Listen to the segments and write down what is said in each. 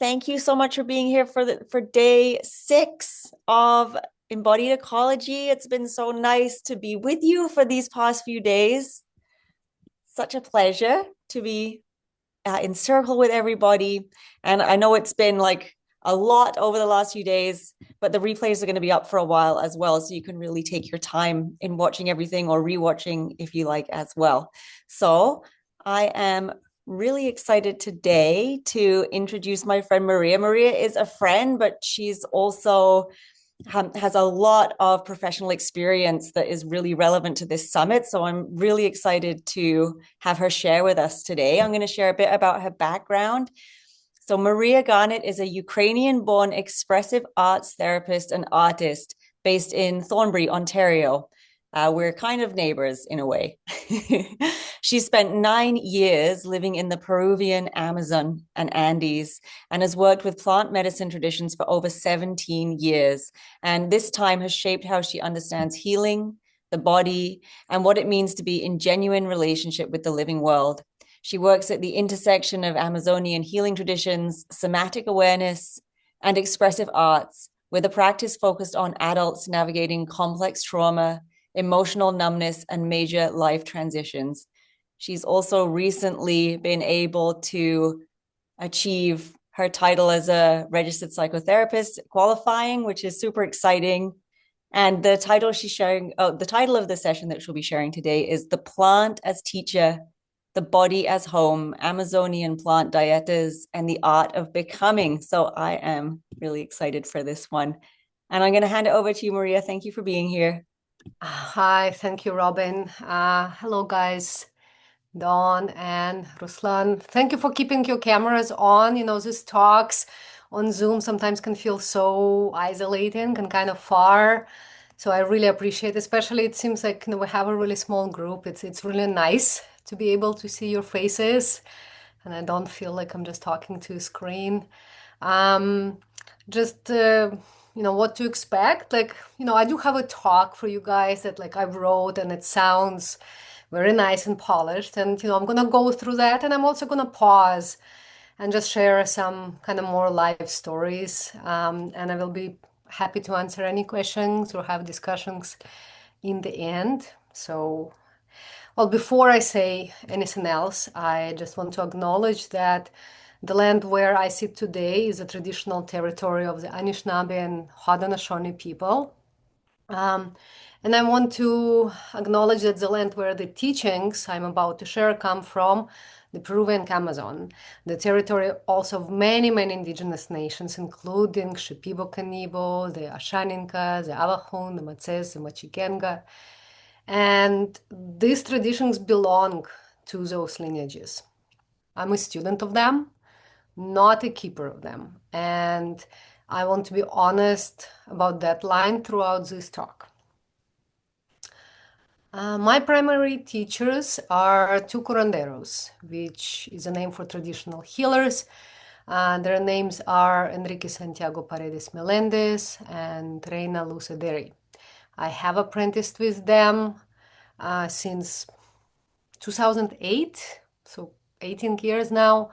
Thank you so much for being here for day 6 of embodied ecology. It's been so nice to be with you for these past few days. Such a pleasure to be in circle with everybody. And I know it's been like a lot over the last few days, but the replays are going to be up for a while as well. So you can really take your time in watching everything or rewatching if you like as well. So I am really excited today to introduce my friend Maria. Maria is a friend, but she's also has a lot of professional experience that is really relevant to this summit. So I'm really excited to have her share with us today. I'm going to share a bit about her background. So Maria Garnett is a Ukrainian-born expressive arts therapist and artist based in Thornbury, Ontario. We're kind of neighbors in a way. She spent 9 years living in the Peruvian Amazon and Andes and has worked with plant medicine traditions for over 17 years. And this time has shaped how she understands healing, the body, and what it means to be in genuine relationship with the living world. She works at the intersection of Amazonian healing traditions, somatic awareness, and expressive arts, with a practice focused on adults navigating complex trauma, emotional numbness, and major life transitions. She's also recently been able to achieve her title as a registered psychotherapist qualifying, which is super exciting. And the title she's sharing, the title of the session that she'll be sharing today is The Plant as Teacher, the Body as Home, Amazonian Plant Dietas, and the Art of Becoming. So I am really excited for this one. And I'm going to hand it over to you, Maria. Thank you for being here. Hi, thank you, Robin. Hello, guys. Dawn and Ruslan. Thank you for keeping your cameras on. These talks on Zoom sometimes can feel so isolating and kind of far. So I really appreciate, especially it seems like we have a really small group. It's really nice to be able to see your faces, and I don't feel like I'm just talking to a screen. Um, just what to expect. I do have a talk for you guys that I wrote, and it sounds very nice and polished. And I'm gonna go through that, and I'm also gonna pause and just share some kind of more live stories. And I will be happy to answer any questions or have discussions in the end. So, well, before I say anything else, I just want to acknowledge that the land where I sit today is a traditional territory of the Anishinaabe and Haudenosaunee people. Um, and I want to acknowledge that the land where the teachings I'm about to share come from, the Peruvian Amazon, the territory also of many, many indigenous nations, including Shipibo Canibo, the Ashaninka, the Avahon, the Matses, the Machikenga. And these traditions belong to those lineages. I'm a student of them, not a keeper of them. And I want to be honest about that line throughout this talk. My primary teachers are two curanderos, which is a name for traditional healers. Their names are Enrique Santiago Paredes Melendez and Reina Lucederi. I have apprenticed with them since 2008, so 18 years now.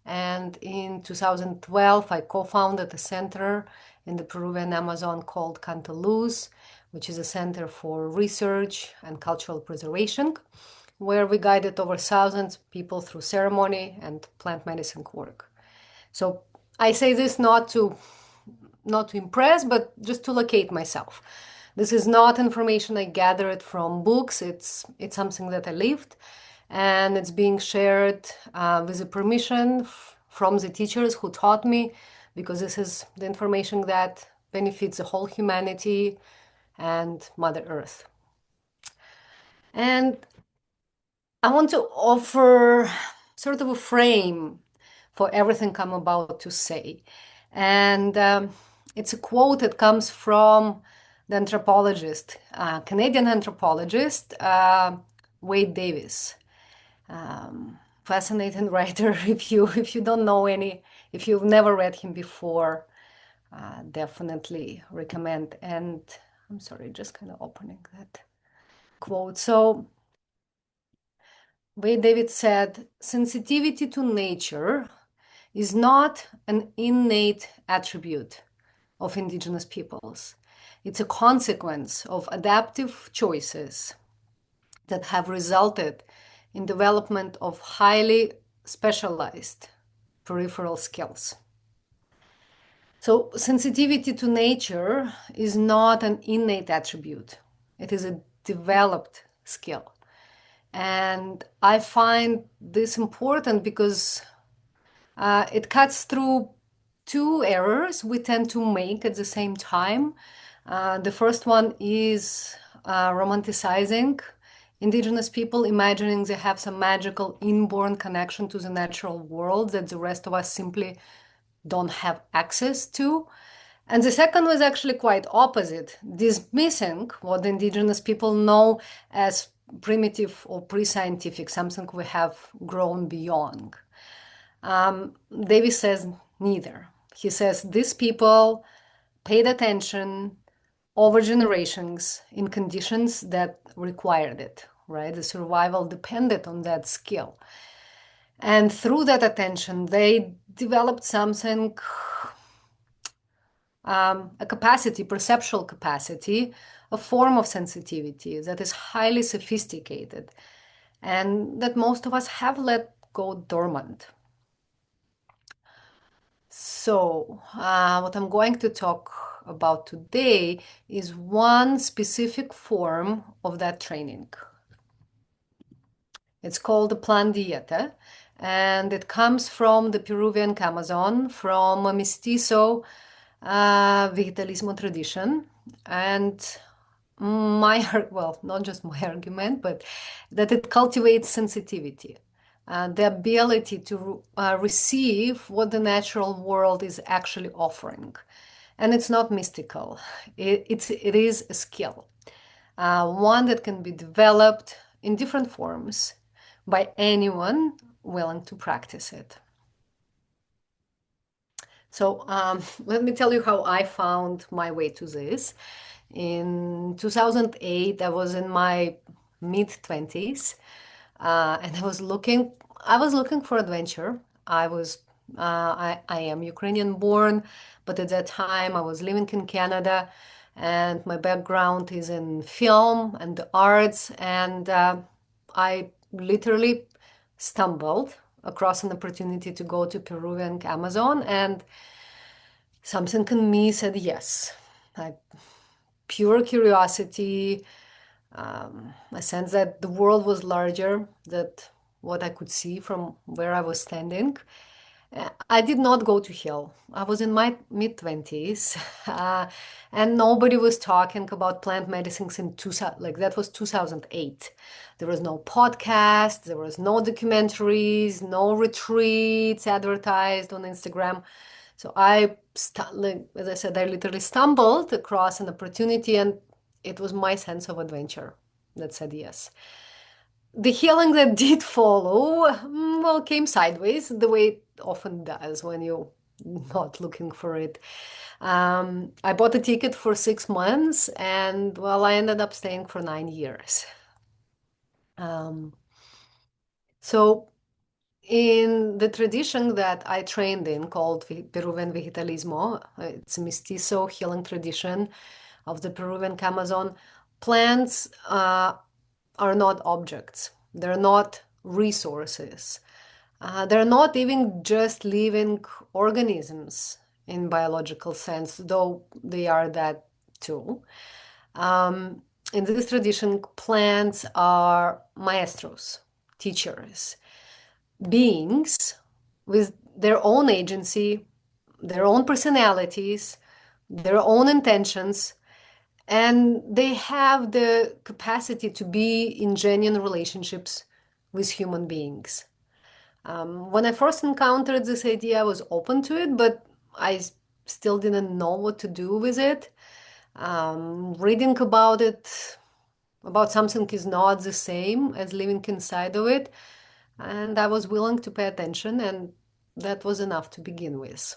And in 2012, I co-founded a center in the Peruvian Amazon called Cantaluz, which is a center for research and cultural preservation, where we guided over thousands of people through ceremony and plant medicine work. So I say this not to impress, but just to locate myself. This is not information I gathered from books. It's something that I lived, and it's being shared with the permission from the teachers who taught me, because this is the information that benefits the whole humanity and Mother Earth. And I want to offer sort of a frame for everything I'm about to say. And it's a quote that comes from the anthropologist, Canadian anthropologist, Wade Davis. Fascinating writer. If you don't know any, if you've never read him before, definitely recommend. And I'm sorry, just kind of opening that quote. So Wade Davis said, sensitivity to nature is not an innate attribute of indigenous peoples. It's a consequence of adaptive choices that have resulted in development of highly specialized peripheral skills. So sensitivity to nature is not an innate attribute. It is a developed skill. And I find this important because it cuts through two errors we tend to make at the same time. The first one is romanticizing indigenous people, imagining they have some magical inborn connection to the natural world that the rest of us simply don't have access to. And the second was actually quite opposite, dismissing what the indigenous people know as primitive or pre-scientific, something we have grown beyond. Davis says neither. He says these people paid attention over generations in conditions that required it, right? The survival depended on that skill. And through that attention, they developed something, a capacity, perceptual capacity, a form of sensitivity that is highly sophisticated and that most of us have let go dormant. So, what I'm going to talk about today is one specific form of that training. It's called the plant dieta, and it comes from the Peruvian Amazon, from a mestizo vegetalismo tradition. And well, not just my argument, but that it cultivates sensitivity, the ability to receive what the natural world is actually offering. And it's not mystical, it is a skill, one that can be developed in different forms by anyone willing to practice it. So let me tell you how I found my way to this. In 2008, I was in my mid-20s, and I was looking for adventure. I am Ukrainian born, but at that time I was living in Canada, and my background is in film and the arts, and I literally stumbled across an opportunity to go to Peruvian Amazon, and something in me said yes. Like pure curiosity, a sense that the world was larger than what I could see from where I was standing. I did not go to hell. I was in my mid-20s, and nobody was talking about plant medicines in 2000, like that was 2008. There was no podcast, there was no documentaries, no retreats advertised on Instagram. So like, as I said, I literally stumbled across an opportunity, and it was my sense of adventure that said yes. The healing that did follow, well, came sideways, the way it often does when you're not looking for it. I bought a ticket for 6 months, and well, I ended up staying for 9 years. So in the tradition that I trained in, called Peruvian Vegetalismo, it's a mestizo healing tradition of the Peruvian Amazon, plants are not objects. They're not resources. They're not even just living organisms in biological sense, though they are that too. In this tradition, plants are maestros, teachers, beings with their own agency, their own personalities, their own intentions, and they have the capacity to be in genuine relationships with human beings. When I first encountered this idea, I was open to it, but I still didn't know what to do with it. Reading about it, about something is not the same as living inside of it, and I was willing to pay attention, and that was enough to begin with.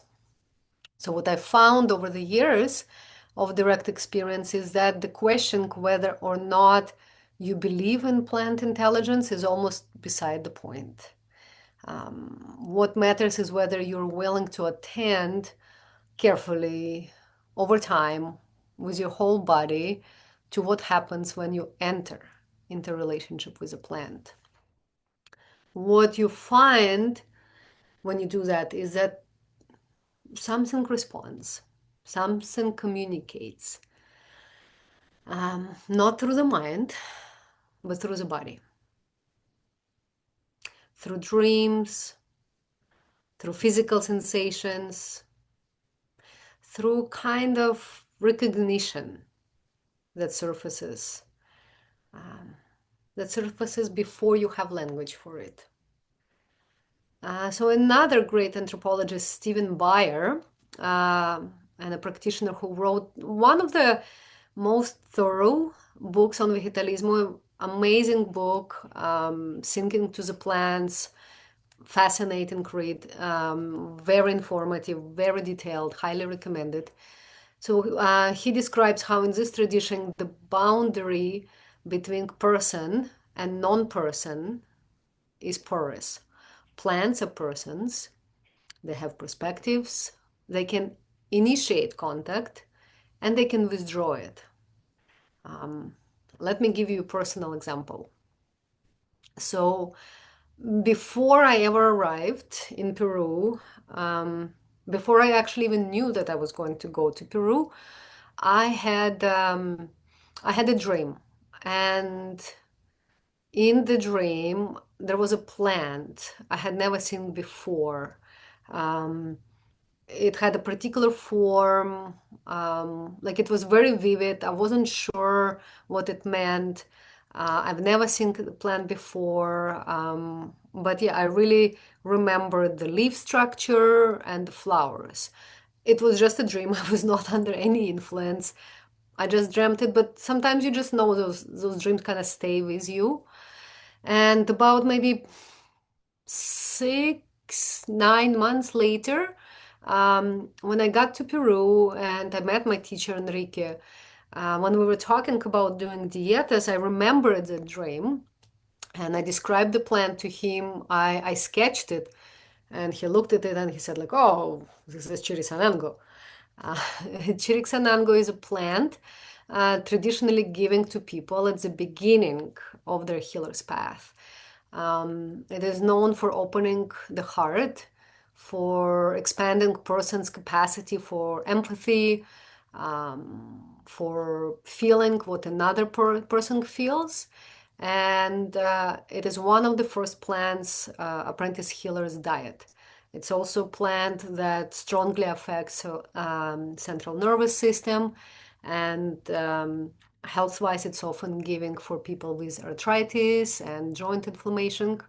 So what I found over the years of direct experience is that the question whether or not you believe in plant intelligence is almost beside the point. What matters is whether you're willing to attend carefully over time with your whole body to what happens when you enter into a relationship with a plant. What you find when you do that is that something responds, something communicates, not through the mind, but through the body, through dreams, through physical sensations, through kind of recognition that surfaces, that surfaces before you have language for it. So another great anthropologist, Stephen Beyer, uh, and a practitioner who wrote one of the most thorough books on vegetalismo, amazing book, Singing to the Plants, fascinating read, very informative, very detailed, highly recommended. So he describes how in this tradition the boundary between person and non-person is porous. Plants are persons, they have perspectives, they can initiate contact, and they can withdraw it. Let me give you a personal example. So, before I ever arrived in Peru, before I actually even knew that I was going to go to Peru, I had I had a dream, and in the dream there was a plant I had never seen before. Um, it had a particular form, like it was very vivid. I wasn't sure what it meant. I've never seen the plant before, but yeah, I really remembered the leaf structure and the flowers. It was just a dream. I was not under any influence. I just dreamt it, but sometimes you just know those dreams kind of stay with you. And about maybe 9 months later, when I got to Peru and I met my teacher Enrique, when we were talking about doing dietas, I remembered the dream and I described the plan to him. I sketched it and he looked at it and he said like, oh, this is chirisanango. Uh, Chiricsanango is a plant traditionally given to people at the beginning of their healer's path. It is known for opening the heart, for expanding person's capacity for empathy, for feeling what another person feels. And it is one of the first plants apprentice healer's diet. It's also a plant that strongly affects central nervous system, and health-wise, it's often given for people with arthritis and joint inflammation.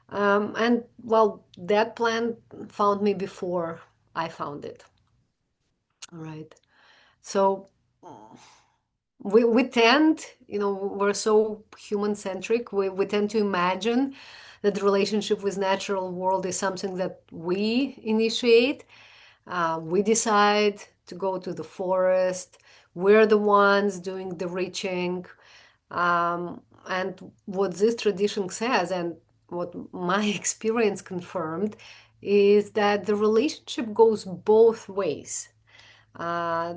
And well, that plant found me before I found it. All right. So we tend, we're so human centric. We tend to imagine that the relationship with natural world is something that we initiate. We decide to go to the forest. We're the ones doing the reaching. And what this tradition says, and what my experience confirmed, is that the relationship goes both ways. Uh,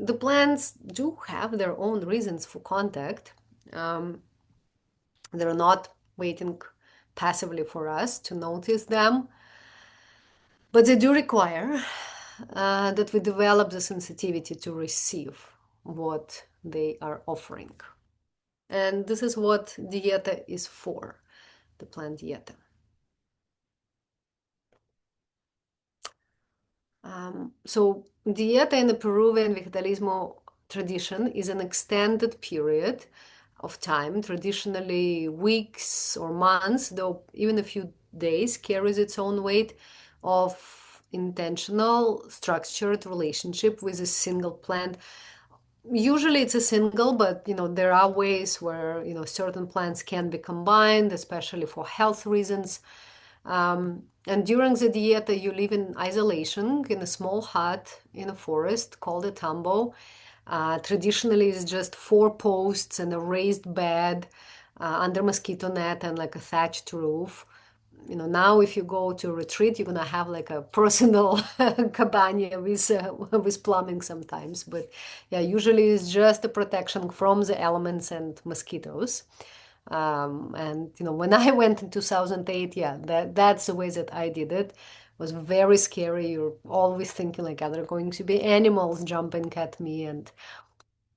the plants do have their own reasons for contact. Um, they're not waiting passively for us to notice them, but they do require that we develop the sensitivity to receive what they are offering. And this is what dieta is for, the plant dieta. So dieta in the Peruvian vegetalismo tradition is an extended period of time, traditionally weeks or months, though even a few days carries its own weight of intentional, structured relationship with a single plant. Usually it's a single, but there are ways where certain plants can be combined, especially for health reasons. And during the dieta, you live in isolation in a small hut in a forest called a tambo. Traditionally, it's just four posts and a raised bed under mosquito net and like a thatched roof. now if you go to a retreat, you're gonna have like a personal cabana with plumbing sometimes. But yeah, usually it's just a protection from the elements and mosquitoes. And when I went in 2008, yeah, that's the way that I did it. It was very scary. You're always thinking like, are there going to be animals jumping at me? And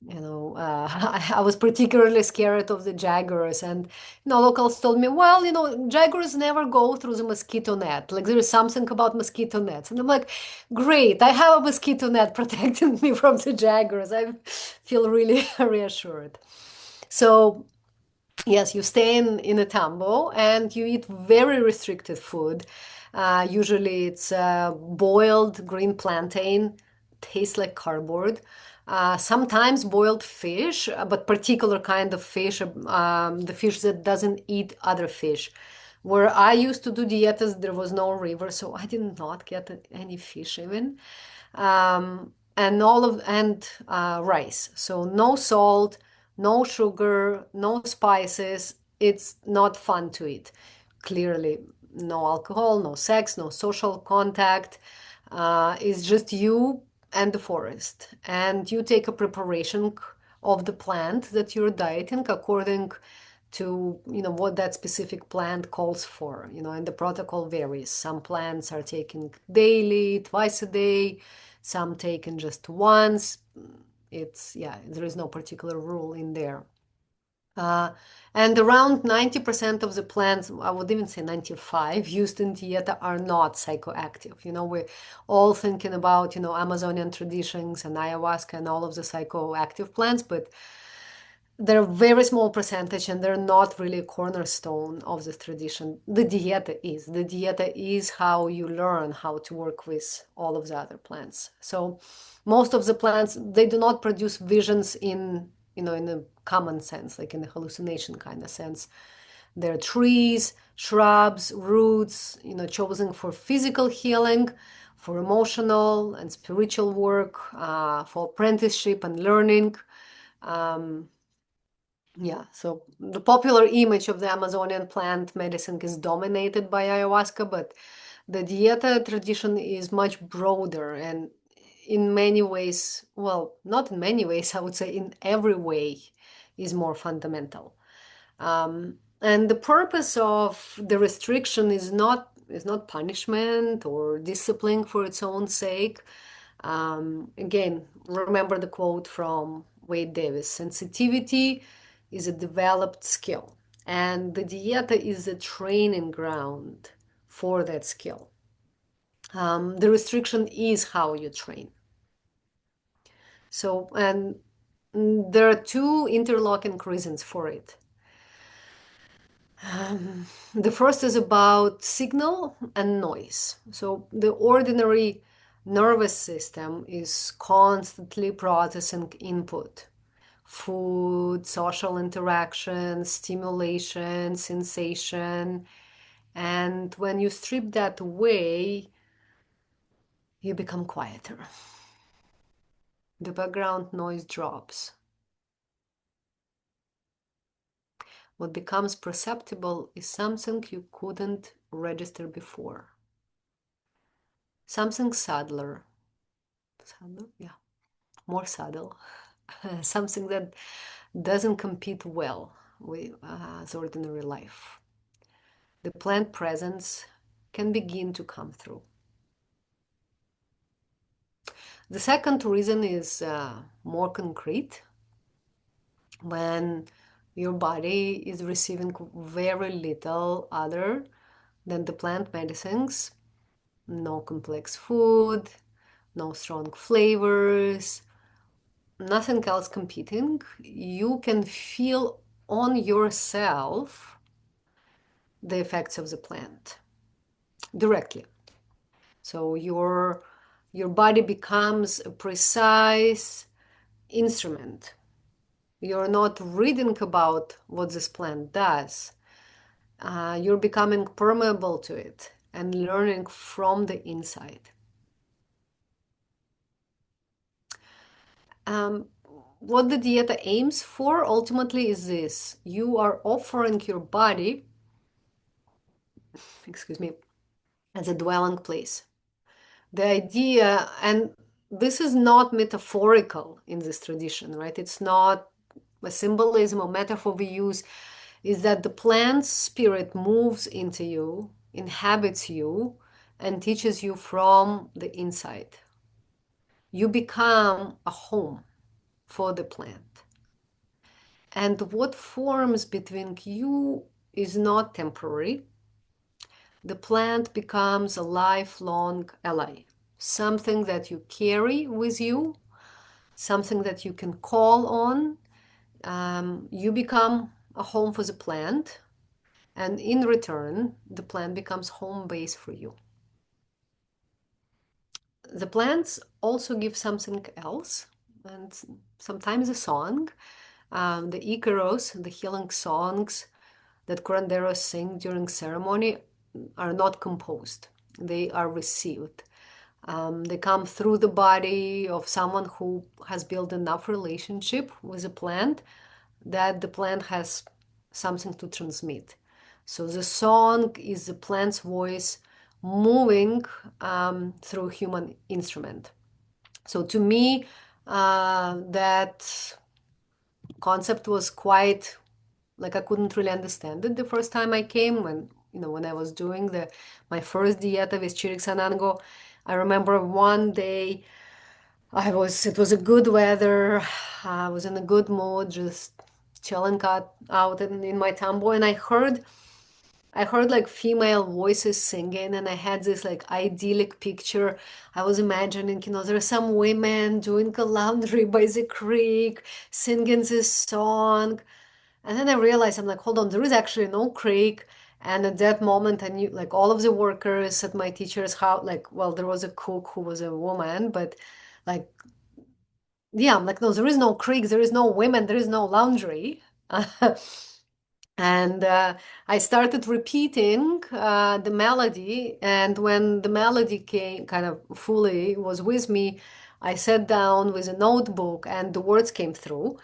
I was particularly scared of the jaguars, and locals told me, well, jaguars never go through the mosquito net. Like there is something about mosquito nets, and I'm like, great, I have a mosquito net protecting me from the jaguars. I feel really reassured. So yes, you stay in a tambo and you eat very restricted food. Usually it's boiled green plantain, tastes like cardboard. Sometimes boiled fish, but particular kind of fish, the fish that doesn't eat other fish. Where I used to do dietas, there was no river, so I did not get any fish even. And rice. So no salt, no sugar, no spices. It's not fun to eat. Clearly, no alcohol, no sex, no social contact. It's just you and the forest. And you take a preparation of the plant that you're dieting according to what that specific plant calls for, and the protocol varies. Some plants are taken daily, twice a day, some taken just once. It's Yeah, there is no particular rule in there. uh, and around 90% of the plants, I would even say 95, used in dieta are not psychoactive. We're all thinking about, Amazonian traditions and ayahuasca and all of the psychoactive plants, but they're a very small percentage and they're not really a cornerstone of this tradition. The dieta is. The dieta is how you learn how to work with all of the other plants. So most of the plants, they do not produce visions in a common sense, like in a hallucination kind of sense. They're trees, shrubs, roots, chosen for physical healing, for emotional and spiritual work, for apprenticeship and learning. Um, yeah, so the popular image of the Amazonian plant medicine is dominated by ayahuasca, but the dieta tradition is much broader and in many ways, well, not in many ways, I would say in every way, is more fundamental. And the purpose of the restriction is not punishment or discipline for its own sake. Again, remember the quote from Wade Davis: sensitivity is a developed skill, and the dieta is a training ground for that skill. The restriction is how you train. So, and there are two interlocking reasons for it. The first is about signal and noise. So the ordinary nervous system is constantly processing input: food, social interaction, stimulation, sensation. And when you strip that away, you become quieter. The background noise drops. What becomes perceptible is something you couldn't register before. Something subtler. Subtler? Yeah, more subtle. Something that doesn't compete well with the ordinary life. The plant presence can begin to come through. The second reason is more concrete. When your body is receiving very little other than the plant medicines, no complex food, no strong flavors, nothing else competing, you can feel on yourself the effects of the plant directly. So your body becomes a precise instrument. You're not reading about what this plant does. You're becoming permeable to it and learning from the inside. Um, what the dieta aims for ultimately is this: you are offering your body excuse me, as a dwelling place. The idea, and this is not metaphorical in this tradition, right? It's not a symbolism or metaphor we use, is that the plant spirit moves into you, inhabits you, and teaches you from the inside. You become a home for the plant. And what forms between you is not temporary. The plant becomes a lifelong ally, something that you carry with you, something that you can call on. You become a home for the plant, and in return, the plant becomes home base for you. The plants also give something else, and sometimes a song. The Icaros, the healing songs that curanderos sing during ceremony, are not composed. They are received. They come through the body of someone who has built enough relationship with the plant that the plant has something to transmit. So the song is the plant's voice moving through human instrument. So to me, that concept was quite like I couldn't really understand it the first time I came when I was doing the my first dieta with Chiricsanango. I remember one day it was a good weather. I was in a good mood, just chilling out in my tambo, and I heard like female voices singing, and I had this like idyllic picture. I was imagining, there are some women doing the laundry by the creek, singing this song. And then I realized, I'm like, hold on, there is actually no creek. And at that moment, I knew like all of the workers at my teacher's house, like, well, there was a cook who was a woman, but like, yeah, I'm like, no, there is no creek, there is no women, there is no laundry. And I started repeating the melody. And when the melody came kind of fully was with me, I sat down with a notebook and the words came through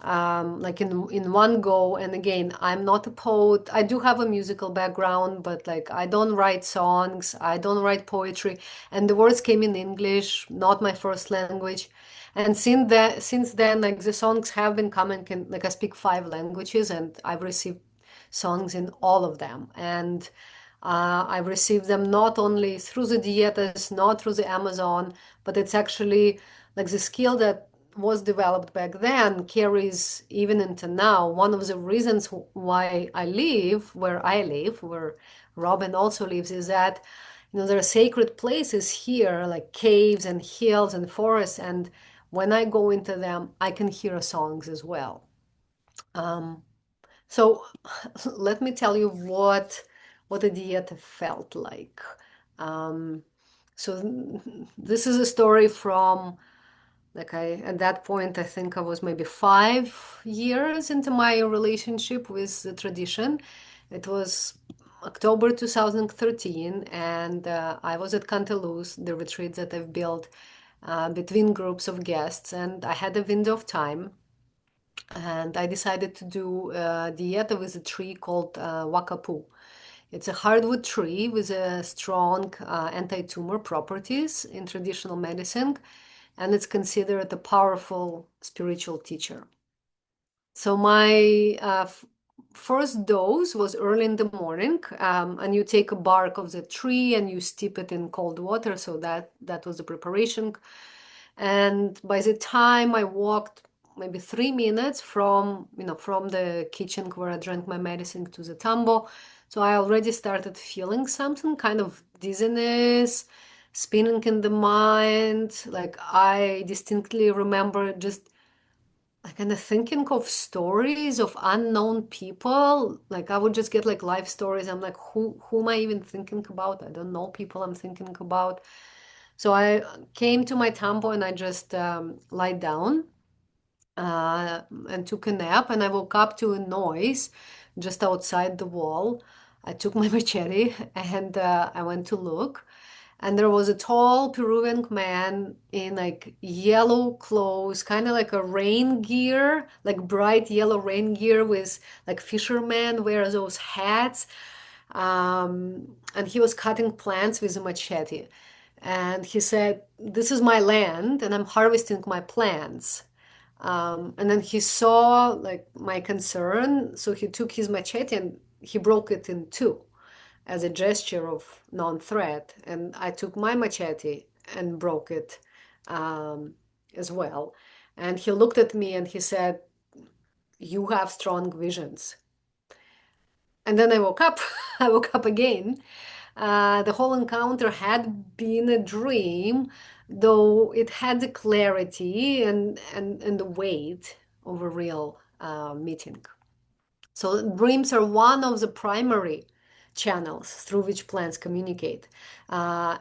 like in one go. And again, I'm not a poet. I do have a musical background, but like I don't write songs, I don't write poetry. And the words came in English, not my first language. And since then, like the songs have been coming in, like I speak 5 languages and I've received songs in all of them. And I've received them not only through the Dietas, not through the Amazon, but it's actually like the skill that was developed back then carries even into now. One of the reasons why I live, where Robin also lives, is that there are sacred places here, like caves and hills and forests, and when I go into them, I can hear songs as well. Um, so let me tell you what a dieta felt like. Um, so this is a story from like at that point I think I was maybe 5 years into my relationship with the tradition. It was October 2013, and I was at Cantaluz, the retreat that I've built between groups of guests, and I had a window of time, and I decided to do dieta with a tree called wakapu. It's a hardwood tree with a strong anti-tumor properties in traditional medicine, and it's considered a powerful spiritual teacher. So my first dose was early in the morning, and you take a bark of the tree and you steep it in cold water. So that was the preparation. And by the time I walked maybe 3 minutes from the kitchen where I drank my medicine to the tambo, so I already started feeling something kind of dizziness, spinning in the mind. Like I distinctly remember just like kind of thinking of stories of unknown people. Like I would just get like life stories. I'm like, who am I even thinking about? I don't know people I'm thinking about. So I came to my tambo and I just lied down and took a nap. And I woke up to a noise just outside the wall. I took my machete and I went to look. And there was a tall Peruvian man in like yellow clothes, kind of like a rain gear, like bright yellow rain gear with like fishermen wear those hats. And he was cutting plants with a machete. And he said, "This is my land, and I'm harvesting my plants." And then he saw like my concern, so he took his machete and he broke it in two as a gesture of non-threat. And I took my machete and broke it um, as well. And he looked at me and he said, "You have strong visions." And then I woke up. I woke up again. The whole encounter had been a dream, though it had the clarity and the weight of a real meeting. So dreams are one of the primary channels through which plants communicate,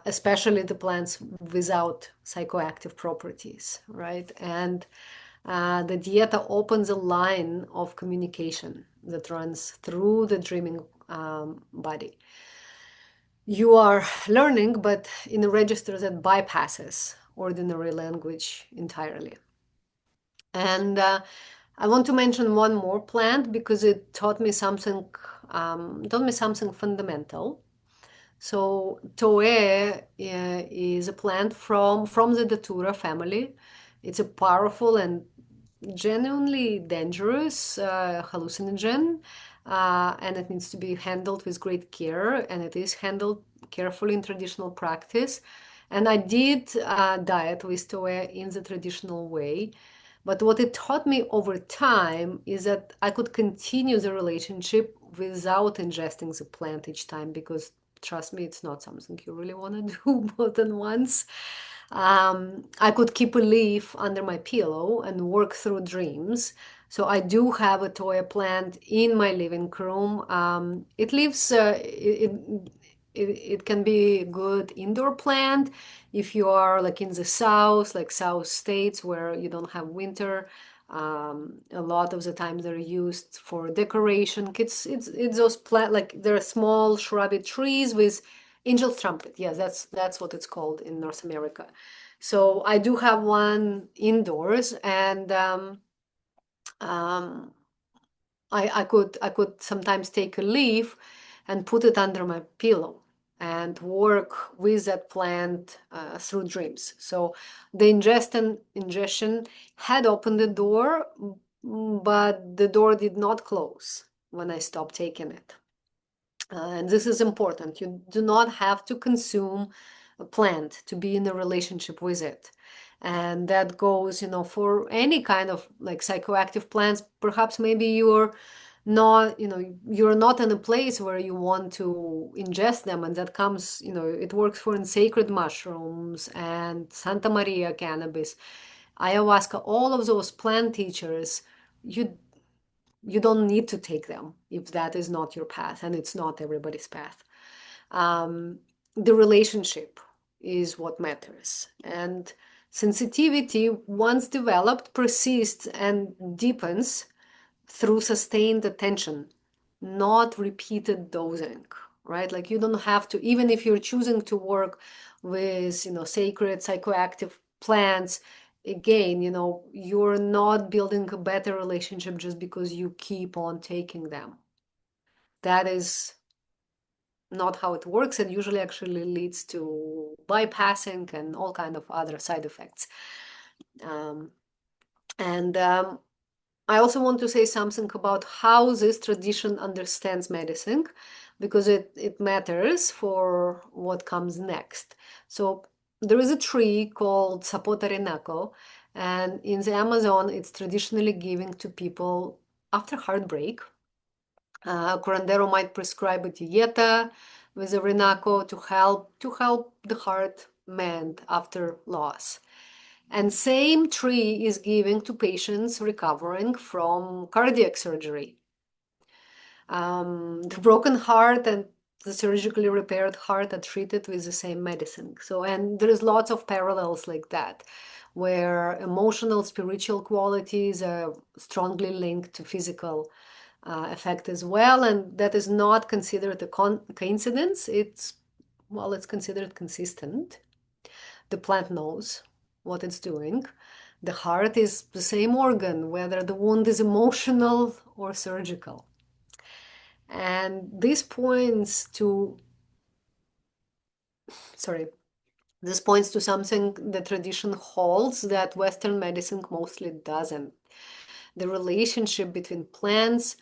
especially the plants without psychoactive properties, right? And the dieta opens a line of communication that runs through the dreaming body. You are learning, but in a register that bypasses ordinary language entirely. And I want to mention one more plant because it taught me something fundamental. So Toe is a plant from the Datura family. It's a powerful and genuinely dangerous hallucinogen, and it needs to be handled with great care, and it is handled carefully in traditional practice. And I did diet with Toe in the traditional way. But what it taught me over time is that I could continue the relationship without ingesting the plant each time because trust me, it's not something you really want to do more than once. I could keep a leaf under my pillow and work through dreams. So I do have a toya plant in my living room. It lives, it can be a good indoor plant if you are like in the south, like south states where you don't have winter. A lot of the time they're used for decoration. It's those plant like they're small shrubby trees with angel's trumpet. Yes, that's what it's called in North America. So I do have one indoors, and um, I could sometimes take a leaf and put it under my pillow and work with that plant through dreams. So the ingestion had opened the door, but the door did not close when I stopped taking it. And this is important. You do not have to consume a plant to be in a relationship with it. And that goes, for any kind of like psychoactive plants. Perhaps maybe you're not in a place where you want to ingest them, and that comes, it works for in sacred mushrooms and Santa Maria cannabis, ayahuasca, all of those plant teachers. You don't need to take them if that is not your path, and it's not everybody's path. Um, the relationship is what matters. And sensitivity, once developed, persists and deepens through sustained attention, not repeated dosing, right? Like you don't have to, even if you're choosing to work with, sacred psychoactive plants, again, you're not building a better relationship just because you keep on taking them. That is not how it works, and usually actually leads to bypassing and all kind of other side effects. Um, and I also want to say something about how this tradition understands medicine, because it matters for what comes next. So there is a tree called Sapota renako, and in the Amazon, it's traditionally given to people after heartbreak. A curandero might prescribe a dieta with a renako to help the heart mend after loss. And same tree is given to patients recovering from cardiac surgery. The broken heart and the surgically repaired heart are treated with the same medicine. So, and there is lots of parallels like that, where emotional, spiritual qualities are strongly linked to physical effect as well, and that is not considered a coincidence. It's considered consistent. The plant knows what it's doing. The heart is the same organ, whether the wound is emotional or surgical. And this points to, sorry, this points to something the tradition holds that Western medicine mostly doesn't. The relationship between plants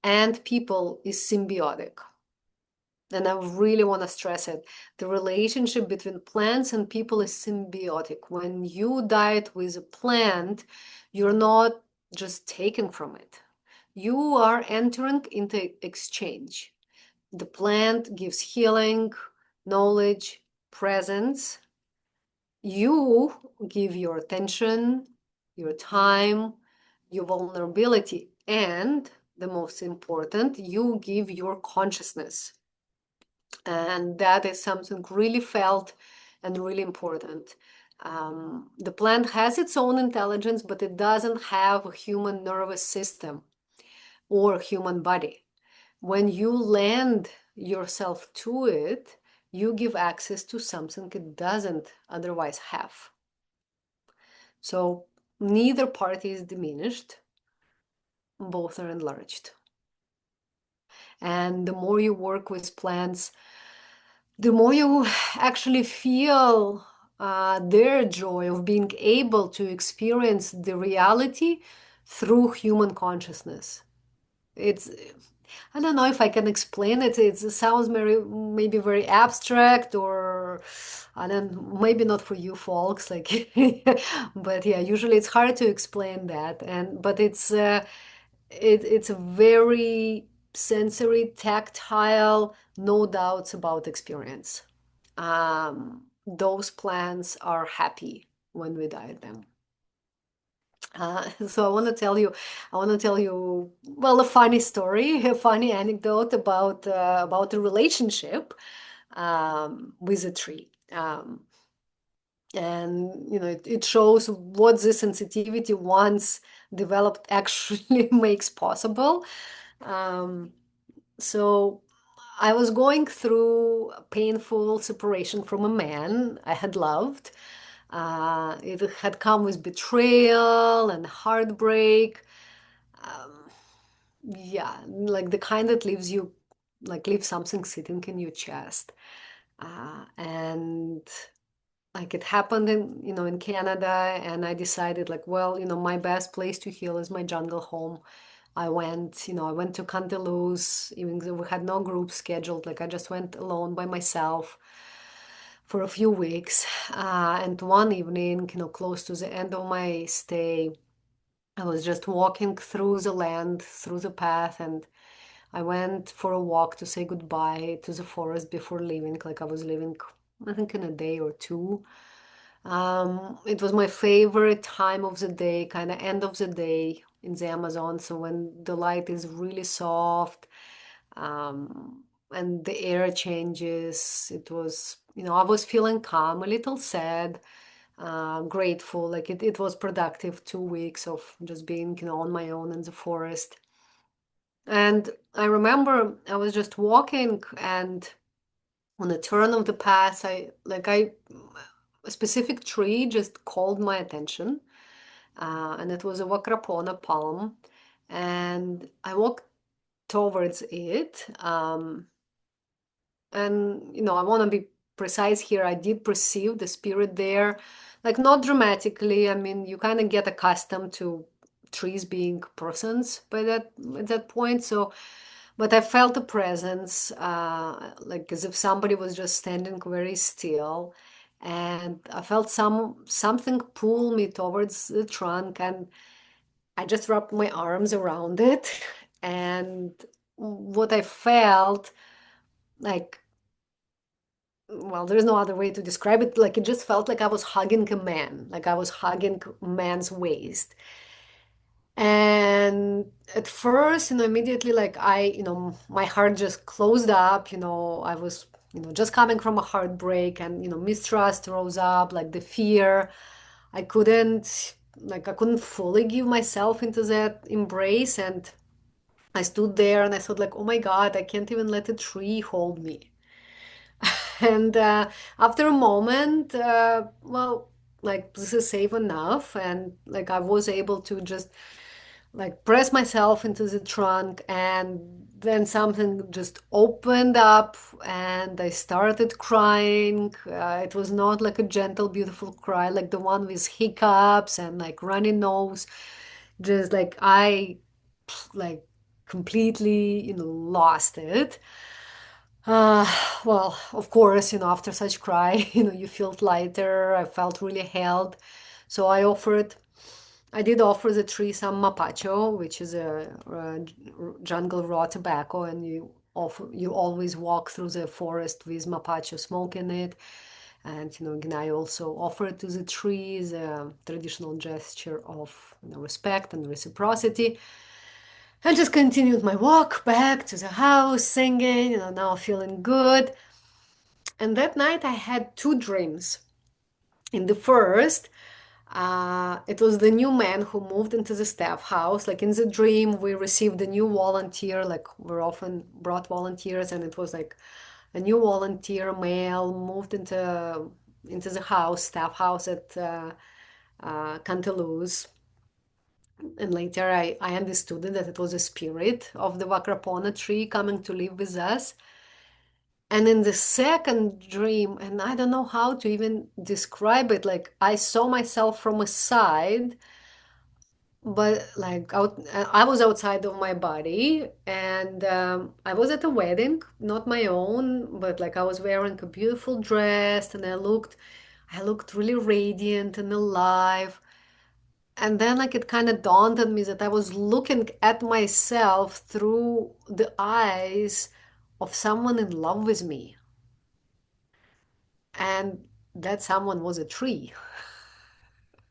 and people is symbiotic. And I really want to stress it. The relationship between plants and people is symbiotic. When you diet with a plant, you're not just taking from it. You are entering into exchange. The plant gives healing, knowledge, presence. You give your attention, your time, your vulnerability, and the most important, you give your consciousness. And that is something really felt and really important. The plant has its own intelligence, but it doesn't have a human nervous system or human body. When you lend yourself to it, you give access to something it doesn't otherwise have. So neither party is diminished, both are enlarged. And the more you work with plants, the more you actually feel their joy of being able to experience the reality through human consciousness. It's, I don't know if I can explain it. It sounds maybe very abstract, or I don't, maybe not for you folks, like, but yeah, usually it's hard to explain that. And but it's a very sensory, tactile, no doubts about experience. Those plants are happy when we diet them. So I want to tell you, well, a funny story, a funny anecdote about a relationship with a tree. And it shows what the sensitivity once developed actually makes possible. Um, so I was going through a painful separation from a man I had loved. It had come with betrayal and heartbreak. Um, yeah, like the kind that leaves you, like leaves something sitting in your chest. And like it happened in Canada, and I decided like, well, my best place to heal is my jungle home. I went to Candeloos, even though we had no group scheduled. Like I just went alone by myself for a few weeks. And one evening, close to the end of my stay, I was just walking through the land, through the path, and I went for a walk to say goodbye to the forest before leaving. Like I was leaving, I think, in a day or two. It was my favorite time of the day, kind of end of the day in the Amazon. So when the light is really soft, and the air changes, I was feeling calm, a little sad, grateful. Like it was productive 2 weeks of just being, on my own in the forest. And I remember I was just walking, and on a turn of the path, a specific tree just called my attention, and it was a Wakrapona palm, and I walked towards it. And I want to be precise here. I did perceive the spirit there, like not dramatically. I mean, you kind of get accustomed to trees being persons by that at that point. So, but I felt a presence, like as if somebody was just standing very still, and I felt something pull me towards the trunk, and I just wrapped my arms around it, and what I felt like, well, there's no other way to describe it. Like it just felt like I was hugging a man, like I was hugging a man's waist. And at first, immediately, like my heart just closed up. I was, just coming from a heartbreak, and, mistrust rose up, like the fear. I couldn't fully give myself into that embrace. And I stood there and I thought, like, oh my God, I can't even let a tree hold me. And after a moment, well, like this is safe enough, and like I was able to just like press myself into the trunk, and then something just opened up and I started crying. It was not like a gentle, beautiful cry, like the one with hiccups and like runny nose. Just like I like completely, lost it. Uh, well, of course, after such cry, you feel lighter. I felt really held. So I did offer the tree some mapacho, which is a jungle raw tobacco, and you always walk through the forest with mapacho smoke in it. And again, I also offered to the trees a traditional gesture of respect and reciprocity. I just continued my walk back to the house, singing, now feeling good. And that night I had two dreams. In the first, it was the new man who moved into the staff house. Like in the dream, we received a new volunteer. Like we're often brought volunteers, and it was like a new volunteer male moved into the house, staff house at Cantaluz. And later I understood that it was a spirit of the Vakrapona tree coming to live with us. And in the second dream, and I don't know how to even describe it, like I saw myself from a side, but like I was outside of my body, and I was at a wedding, not my own, but like I was wearing a beautiful dress, and I looked really radiant and alive. And then like it kind of dawned on me that I was looking at myself through the eyes of someone in love with me. And that someone was a tree.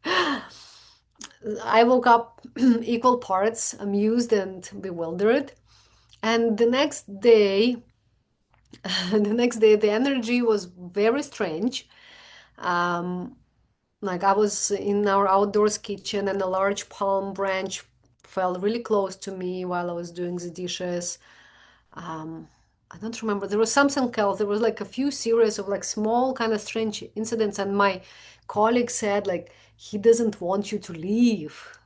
I woke up equal parts amused and bewildered. And the energy was very strange. Um, like I was in our outdoors kitchen and a large palm branch fell really close to me while I was doing the dishes. Um, I don't remember. There was something else. There was like a few series of like small kind of strange incidents, and my colleague said like he doesn't want you to leave.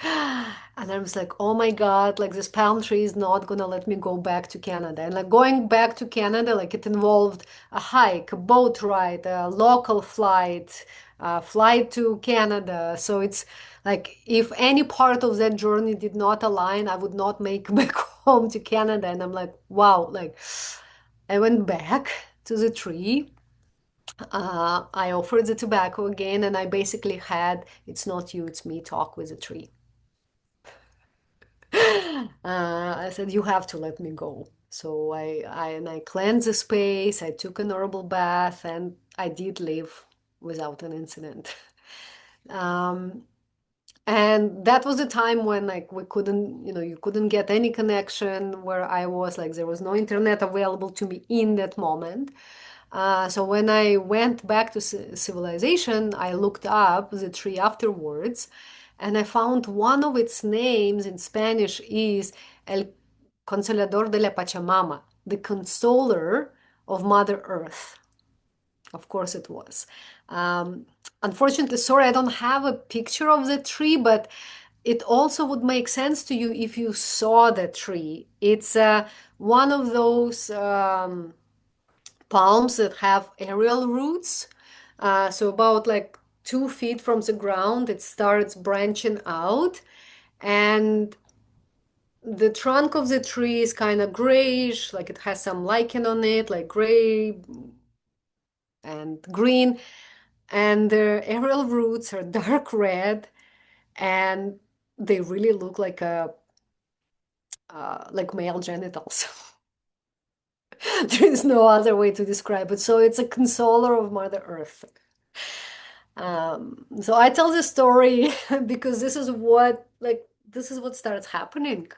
And I was like, oh my God, like this palm tree is not gonna let me go back to Canada. And like going back to Canada, like it involved a hike, a boat ride, a local flight, a flight to Canada. So it's like if any part of that journey did not align, I would not make back home to Canada. And I'm like, wow, like I went back to the tree. I offered the tobacco again, and I basically had it's not you, it's me talk with the tree. I said, you have to let me go. So I cleansed the space, I took an herbal bath, and I did leave without an incident. Um, and that was the time when like we couldn't, you couldn't get any connection where I was, like there was no internet available to me in that moment. So when I went back to civilization, I looked up the tree afterwards, and I found one of its names in Spanish is El Consolador de la Pachamama, the consoler of Mother Earth. Of course it was. Um, Unfortunately, sorry, I don't have a picture of the tree, but it also would make sense to you if you saw the tree. It's one of those palms that have aerial roots. So about like 2 feet from the ground, it starts branching out, and the trunk of the tree is kind of grayish, like it has some lichen on it, like gray and green, and the aerial roots are dark red, and they really look like male genitals. There is no other way to describe it. So it's a consoler of Mother Earth. So I tell this story because this is what starts happening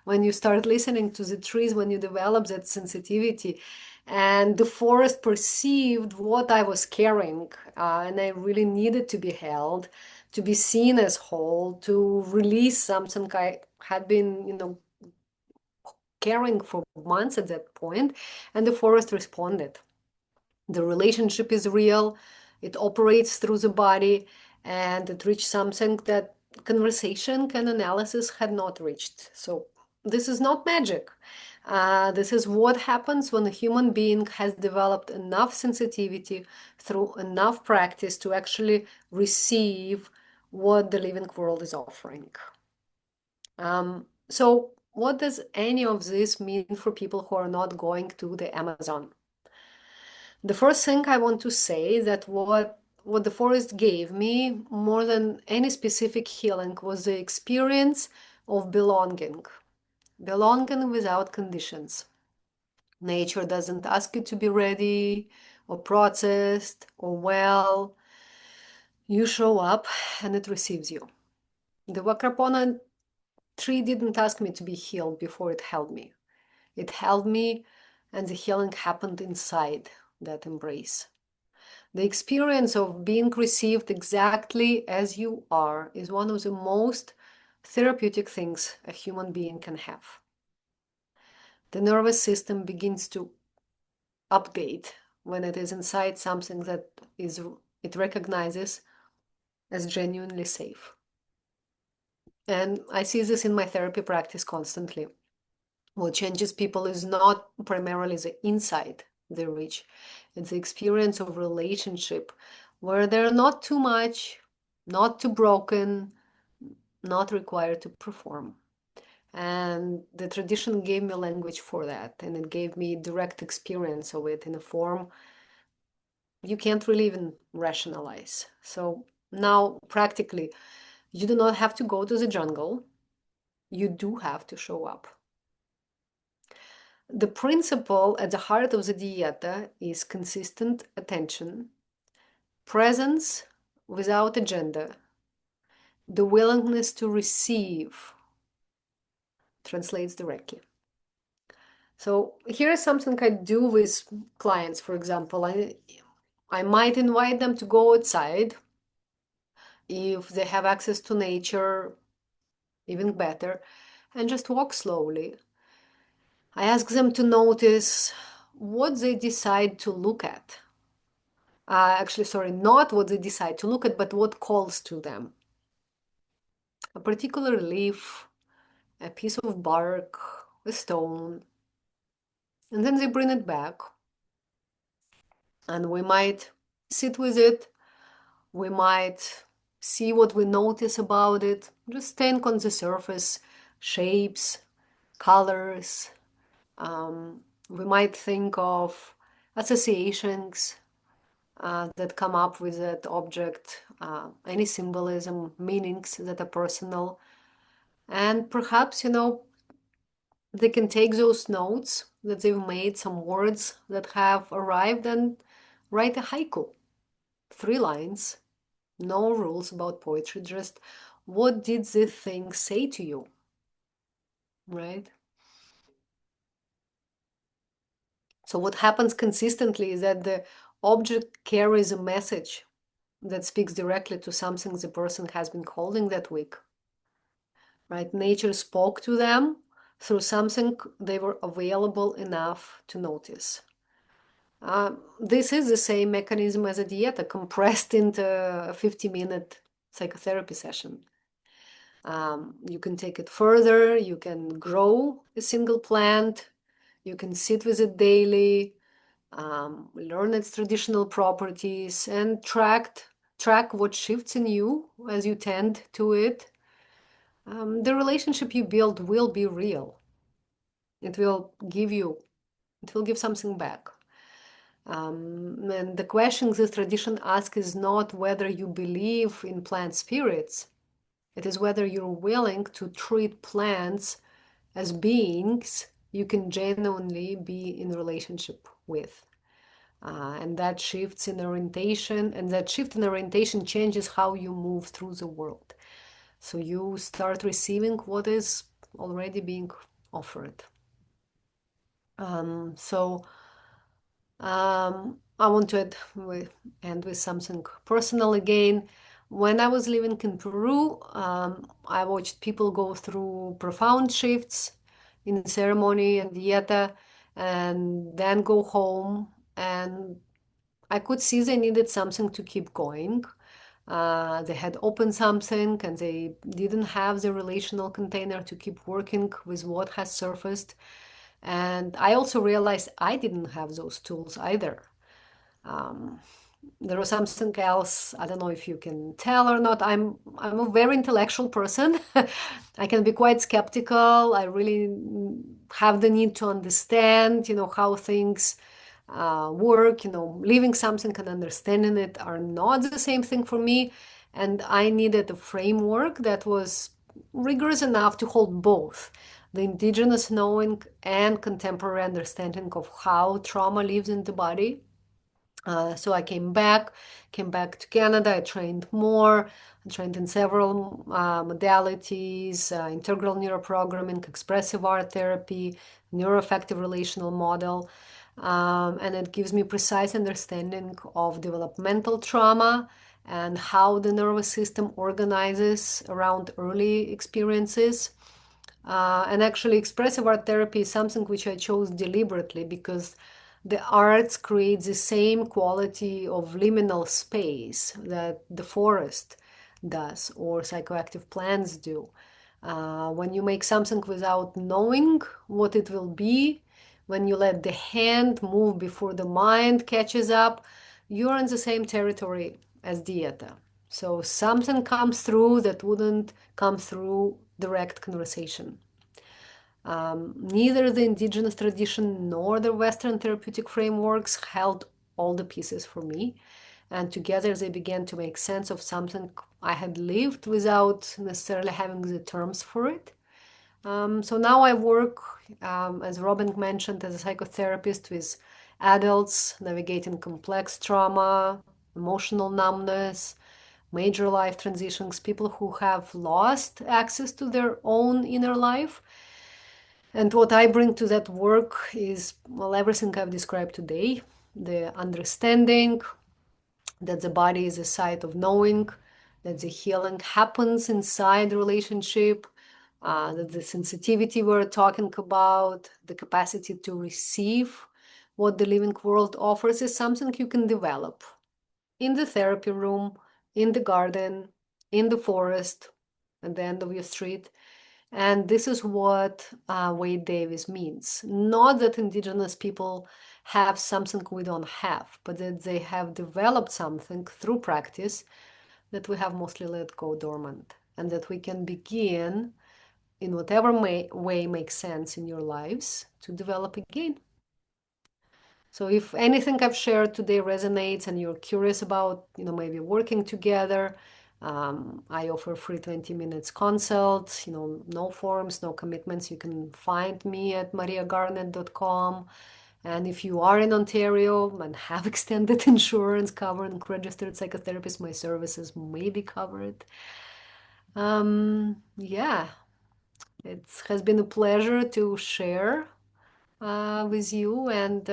when you start listening to the trees, when you develop that sensitivity. And the forest perceived what I was carrying, and I really needed to be held, to be seen as whole, to release something I had been, carrying for months at that point, and the forest responded. The relationship is real, it operates through the body, and it reached something that conversation and analysis had not reached. So this is not magic. This is what happens when a human being has developed enough sensitivity through enough practice to actually receive what the living world is offering. So what does any of this mean for people who are not going to the Amazon? The first thing I want to say that what the forest gave me more than any specific healing was the experience of belonging. Belonging without conditions. Nature doesn't ask you to be ready or processed or well. You show up and it receives you. The Wakrapona tree didn't ask me to be healed before it held me. It held me, and the healing happened inside that embrace. The experience of being received exactly as you are is one of the most therapeutic things a human being can have. The nervous system begins to update when it is inside something that it recognizes as genuinely safe. And I see this in my therapy practice constantly. What changes people is not primarily the insight they reach, it's the experience of relationship where they're not too much, not too broken, not required to perform. And the tradition gave me language for that, and it gave me direct experience of it in a form you can't really even rationalize. So now, practically, you do not have to go to the jungle. You do have to show up. The principle at the heart of the dieta is consistent attention, presence without agenda, the willingness to receive, translates directly. So here is something I do with clients, for example. I might invite them to go outside if they have access to nature, even better, and just walk slowly. I ask them to notice what they decide to look at. Actually, sorry, not what they decide to look at, but what calls to them. A particular leaf, a piece of bark, a stone, and then they bring it back. And we might sit with it, we might see what we notice about it, just staying on the surface, shapes, colors. We might think of associations that come up with that object, any symbolism, meanings that are personal. And perhaps, they can take those notes that they've made, some words that have arrived, and write a haiku. 3 lines, no rules about poetry, just what did this thing say to you, right? So what happens consistently is that the object carries a message that speaks directly to something the person has been holding that week, right? Nature spoke to them through something they were available enough to notice. This is the same mechanism as a dieta compressed into a 50-minute psychotherapy session. You can take it further, you can grow a single plant, you can sit with it daily, learn its traditional properties, and track what shifts in you as you tend to it. The relationship you build will be real. It will give something back. And the question this tradition asks is not whether you believe in plant spirits. It is whether you're willing to treat plants as beings you can genuinely be in relationship with. And that shifts in orientation, and that shift in orientation changes how you move through the world. So you start receiving what is already being offered. So I want to end with something personal again. When I was living in Peru, I watched people go through profound shifts in ceremony and dieta, and then go home, and I could see they needed something to keep going. They had opened something and they didn't have the relational container to keep working with what has surfaced. And I also realized I didn't have those tools either. Um, there was something else. I don't know if you can tell or not. I'm a very intellectual person. I can be quite skeptical. I really have the need to understand, how things work. Living something and understanding it are not the same thing for me. And I needed a framework that was rigorous enough to hold both the indigenous knowing and contemporary understanding of how trauma lives in the body. So I came back to Canada. I trained more. I trained in several modalities, integral neuroprogramming, expressive art therapy, neuroaffective relational model. And it gives me precise understanding of developmental trauma and how the nervous system organizes around early experiences. And actually, expressive art therapy is something which I chose deliberately because the arts create the same quality of liminal space that the forest does or psychoactive plants do. When you make something without knowing what it will be, when you let the hand move before the mind catches up, you're in the same territory as Dieta. So something comes through that wouldn't come through direct conversation. Neither the indigenous tradition nor the Western therapeutic frameworks held all the pieces for me, and together they began to make sense of something I had lived without necessarily having the terms for it. So now I work, as Robin mentioned, as a psychotherapist with adults navigating complex trauma, emotional numbness, major life transitions, people who have lost access to their own inner life. And what I bring to that work is, well, everything I've described today, the understanding that the body is a site of knowing, that the healing happens inside the relationship, that the sensitivity we're talking about, the capacity to receive what the living world offers is something you can develop in the therapy room, in the garden, in the forest, at the end of your street. And this is what Wade Davis means. Not that indigenous people have something we don't have, but that they have developed something through practice that we have mostly let go dormant, and that we can begin in whatever way makes sense in your lives to develop again. So if anything I've shared today resonates and you're curious about, maybe working together, I offer free 20 minutes consult, no forms, no commitments. You can find me at mariagarnet.com. And if you are in Ontario and have extended insurance covering registered psychotherapist, my services may be covered. Yeah, it has been a pleasure to share with you, and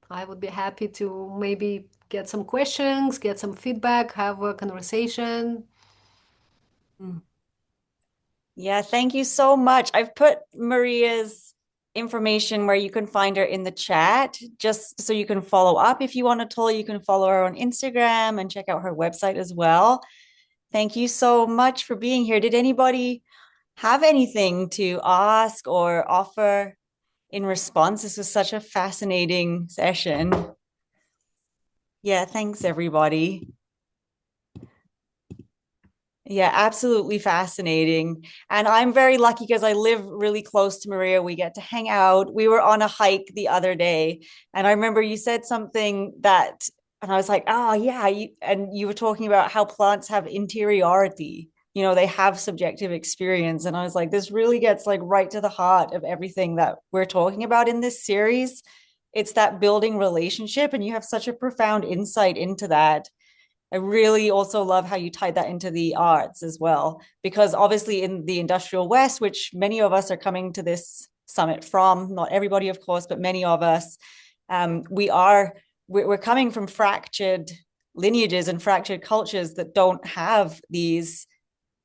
I would be happy to maybe get some questions, get some feedback, have a conversation. Mm. Yeah, thank you so much. I've put Maria's information where you can find her in the chat, just so you can follow up if you want at all. You can follow her on Instagram and check out her website as well. Thank you so much for being here. Did anybody have anything to ask or offer in response? This was such a fascinating session. Yeah, thanks everybody. Yeah, absolutely fascinating. And I'm very lucky because I live really close to Maria. We get to hang out. We were on a hike the other day, and I remember you said something that, and I was like, oh, yeah. And you were talking about how plants have interiority. They have subjective experience. And I was like, this really gets like right to the heart of everything that we're talking about in this series. It's that building relationship, and you have such a profound insight into that. I really also love how you tied that into the arts as well, because obviously in the industrial West, which many of us are coming to this summit from, not everybody, of course, but many of us, we're coming from fractured lineages and fractured cultures that don't have these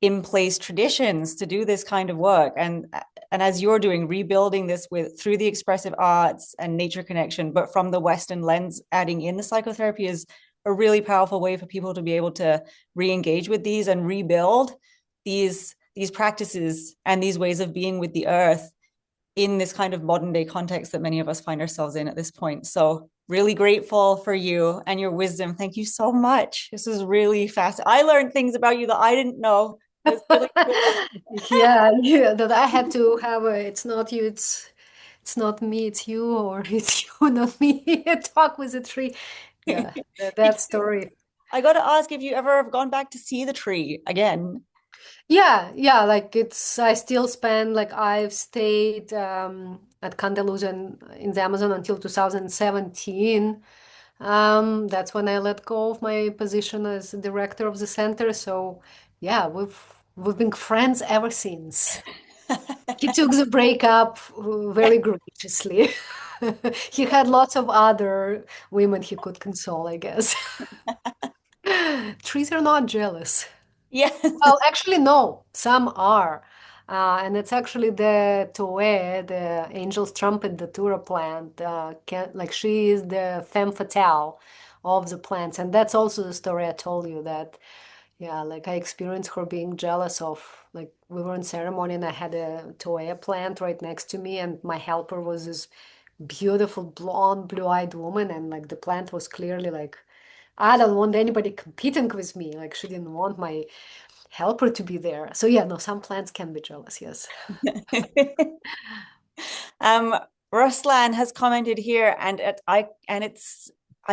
in place traditions to do this kind of work. And as you're doing, rebuilding this with through the expressive arts and nature connection, but from the Western lens, adding in the psychotherapy is a really powerful way for people to be able to re-engage with these and rebuild these practices and these ways of being with the earth in this kind of modern day context that many of us find ourselves in at this point. So really grateful for you and your wisdom. Thank you so much. This is really fast. I learned things about you that I didn't know. It's really cool. Yeah, yeah, that I had to have a, it's not you, it's not me, it's you, or it's you, not me. Talk with a tree. Yeah, that story. I got to ask if you ever have gone back to see the tree again. Yeah, yeah, like it's I still spend like I've stayed at Candalusia in the Amazon until 2017. That's when I let go of my position as director of the center. So yeah, we've been friends ever since. He took the breakup very graciously. He had lots of other women he could console, I guess. Trees are not jealous. Yes. Well, actually, no, some are. And it's actually the Toe, the angel's trumpet, the Tura plant. Like she is the femme fatale of the plants. And that's also the story I told you that, yeah, like I experienced her being jealous of, like we were in ceremony and I had a Toea plant right next to me and my helper was this beautiful blonde, blue-eyed woman and like the plant was clearly like, I don't want anybody competing with me. Like she didn't want my helper to be there. So yeah, no, some plants can be jealous, yes. um, Ruslan has commented here, and I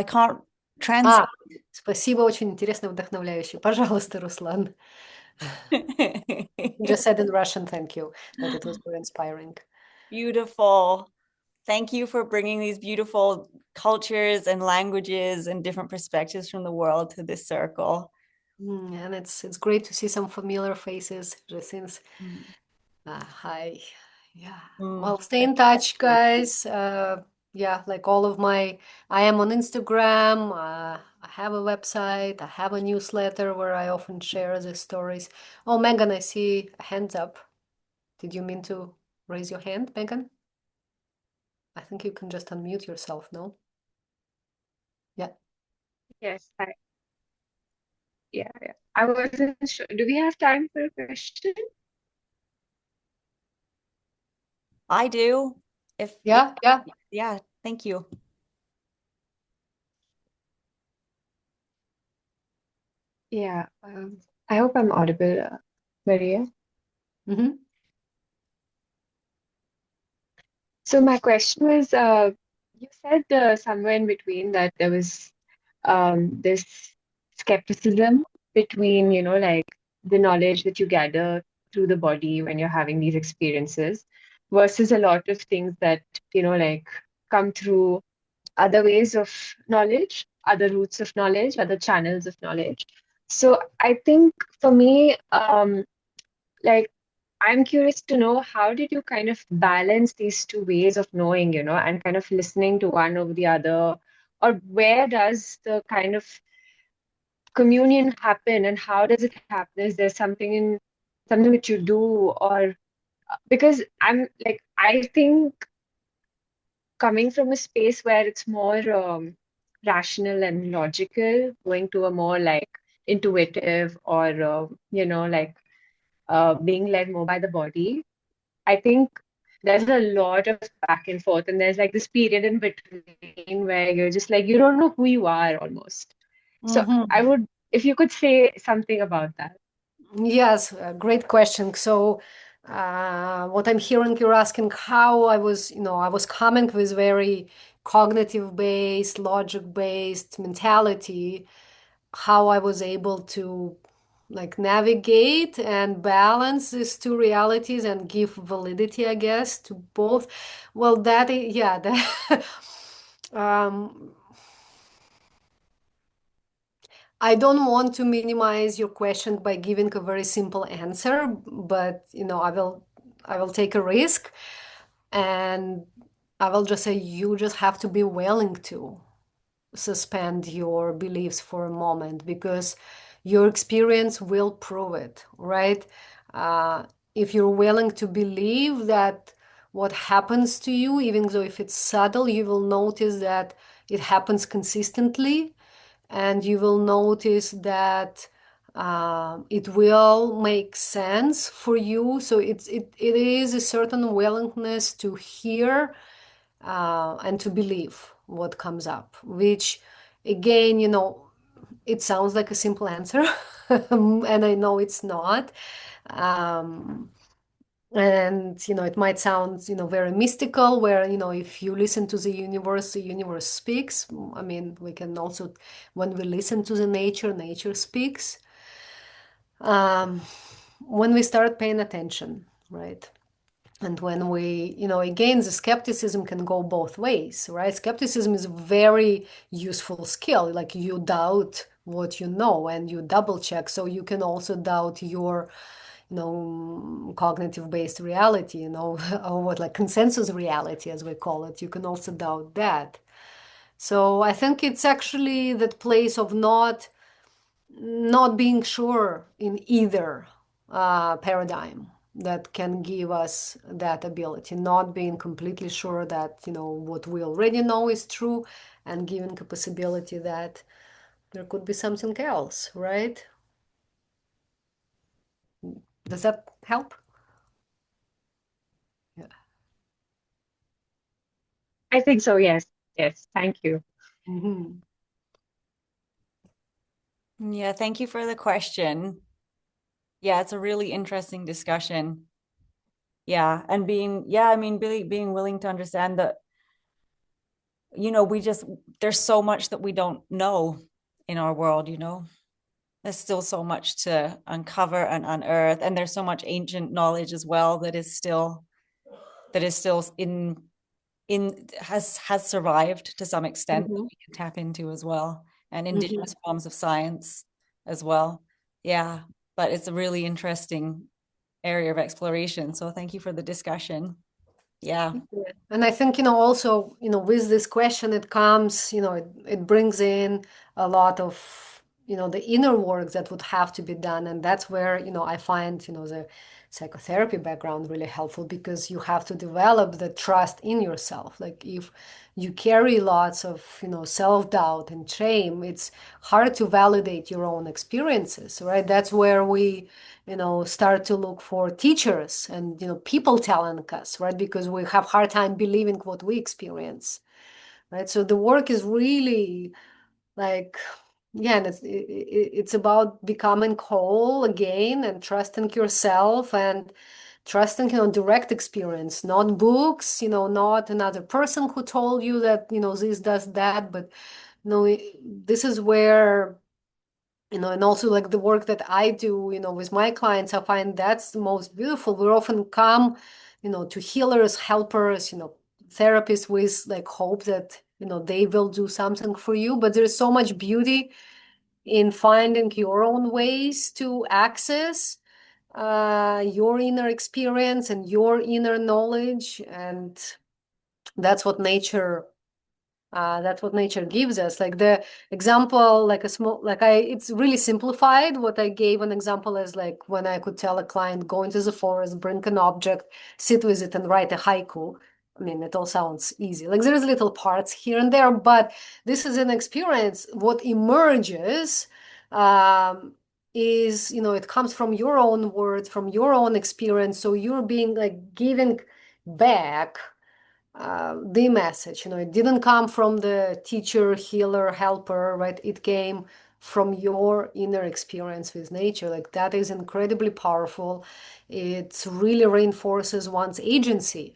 can't translate. Спасибо, очень интересно, вдохновляюще. Пожалуйста, Руслан. Just said in Russian, thank you, that it was very inspiring. Beautiful. Thank you for bringing these beautiful cultures and languages and different perspectives from the world to this circle. And it's great to see some familiar faces, just since Mm. hi. Yeah. Mm. Well, stay in touch, guys. Yeah, like all of my, I am on Instagram. I have a website. I have a newsletter where I often share the stories. Oh, Megan, I see a hands up. Did you mean to raise your hand, Megan? I think you can just unmute yourself, no? Yeah. Yes, yeah. I wasn't sure. Do we have time for a question? I do. If Yeah, yeah. yeah, thank you. Yeah, I hope I'm audible, Maria. Mm-hmm. So my question was, you said somewhere in between that there was this skepticism between, like the knowledge that you gather through the body when you're having these experiences versus a lot of things that, like come through other ways of knowledge, other routes of knowledge, other channels of knowledge. So I think for me, like I'm curious to know how did you kind of balance these two ways of knowing, and kind of listening to one over the other, or where does the kind of communion happen and how does it happen? Is there something that you do, or because I think coming from a space where it's more rational and logical, going to a more like intuitive or being led more by the body. I think there's a lot of back and forth, and there's like this period in between where you're just like you don't know who you are almost. So I Mm-hmm. would, if you could say something about that. Yes, great question. So, what I'm hearing you're asking how I was, I was coming with very cognitive based, logic based mentality, how I was able to like navigate and balance these two realities and give validity, I guess, to both. Well, yeah, that, um, I don't want to minimize your question by giving a very simple answer, but I will take a risk and I will just say you just have to be willing to suspend your beliefs for a moment because your experience will prove it, right? Uh, if you're willing to believe that what happens to you, even though if it's subtle, you will notice that it happens consistently and you will notice that it will make sense for you. So it is a certain willingness to hear and to believe what comes up, which again, it sounds like a simple answer, and I know it's not. Um, and it might sound very mystical, where if you listen to the universe speaks. I mean, we can also, when we listen to the nature speaks, when we start paying attention, right? And when we, again, the skepticism can go both ways, right? Skepticism is a very useful skill. Like, you doubt what you know and you double check. So you can also doubt your, cognitive based reality, or what, like consensus reality, as we call it. You can also doubt that. So I think it's actually that place of not being sure in either paradigm that can give us that ability, not being completely sure that what we already know is true, and giving a possibility that there could be something else, right? Does that help? Yeah. I think so, yes. Yes, thank you. Mm-hmm. Yeah, thank you for the question. Yeah, it's a really interesting discussion. Yeah, and I mean, really being willing to understand that, there's so much that we don't know in our world. There's still so much to uncover and unearth, and there's so much ancient knowledge as well that is still in has survived to some extent that Mm-hmm. we can tap into as well, and Mm-hmm. indigenous forms of science as well. Yeah, but it's a really interesting area of exploration. So thank you for the discussion. Yeah. Yeah. And I think, also, with this question, it comes, it brings in a lot of, the inner work that would have to be done. And that's where, I find, the psychotherapy background really helpful, because you have to develop the trust in yourself. Like, if you carry lots of, self-doubt and shame, it's hard to validate your own experiences, right? That's where we start to look for teachers and, people telling us, right? Because we have hard time believing what we experience, right? So the work is really like, yeah, and it's about becoming whole again and trusting yourself and trusting, direct experience, not books, not another person who told you that, this does that, but, this is where, and also like the work that I do, with my clients, I find that's the most beautiful. We often come, to healers, helpers, therapists with like hope that, they will do something for you. But there's so much beauty in finding your own ways to access your inner experience and your inner knowledge. And that's what nature gives us. Like the example, like a small, it's really simplified. What I gave an example is like when I could tell a client, go into the forest, bring an object, sit with it and write a haiku. I mean, it all sounds easy. Like, there's little parts here and there, but this is an experience. What emerges is, it comes from your own words, from your own experience. So you're being like giving back the message. It didn't come from the teacher, healer, helper, right? It came from your inner experience with nature. Like, that is incredibly powerful. It really reinforces one's agency,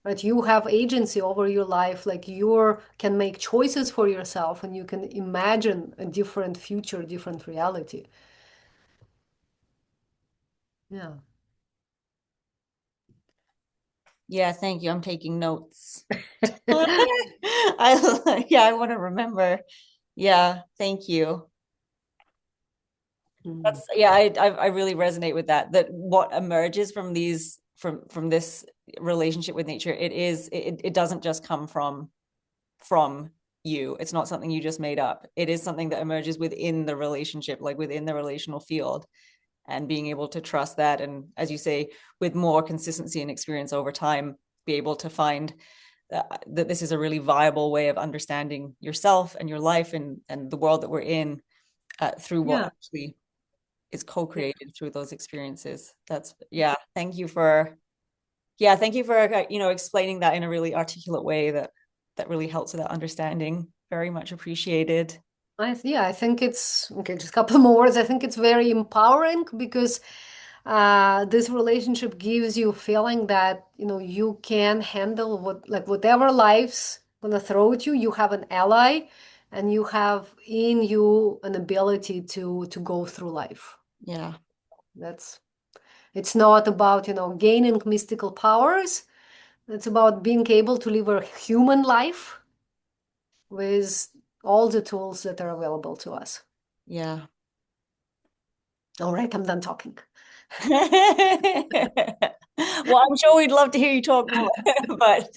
right? You have agency over your life. Like, you can make choices for yourself, and you can imagine a different future, different reality. Yeah. Yeah, thank you. I'm taking notes. I want to remember. Yeah, thank you. Mm. I really resonate with that what emerges from this relationship with nature, it doesn't just come from you. It's not something you just made up. It is something that emerges within the relationship, like within the relational field, and being able to trust that, and as you say, with more consistency and experience over time, be able to find that this is a really viable way of understanding yourself and your life and the world that we're in through what actually is co-created through those experiences. Thank you for explaining that in a really articulate way that really helps with that understanding. Very much appreciated. I think it's okay. Just a couple more words. I think it's very empowering because this relationship gives you a feeling that you can handle whatever life's gonna throw at you. You have an ally, and you have in you an ability to go through life. Yeah. It's not about gaining mystical powers. It's about being able to live a human life with all the tools that are available to us. Yeah. All right, I'm done talking. Well, I'm sure we'd love to hear you talk more, but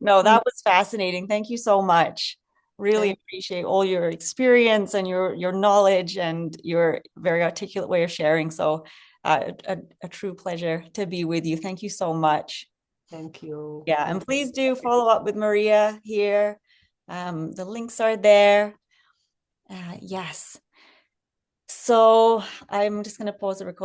no, that was fascinating. Thank you so much. Really appreciate all your experience and your knowledge and your very articulate way of sharing. So a true pleasure to be with you. Thank you so much. Thank you. Yeah, and please do follow up with Maria here. The links are there. Yes. So I'm just going to pause the recording.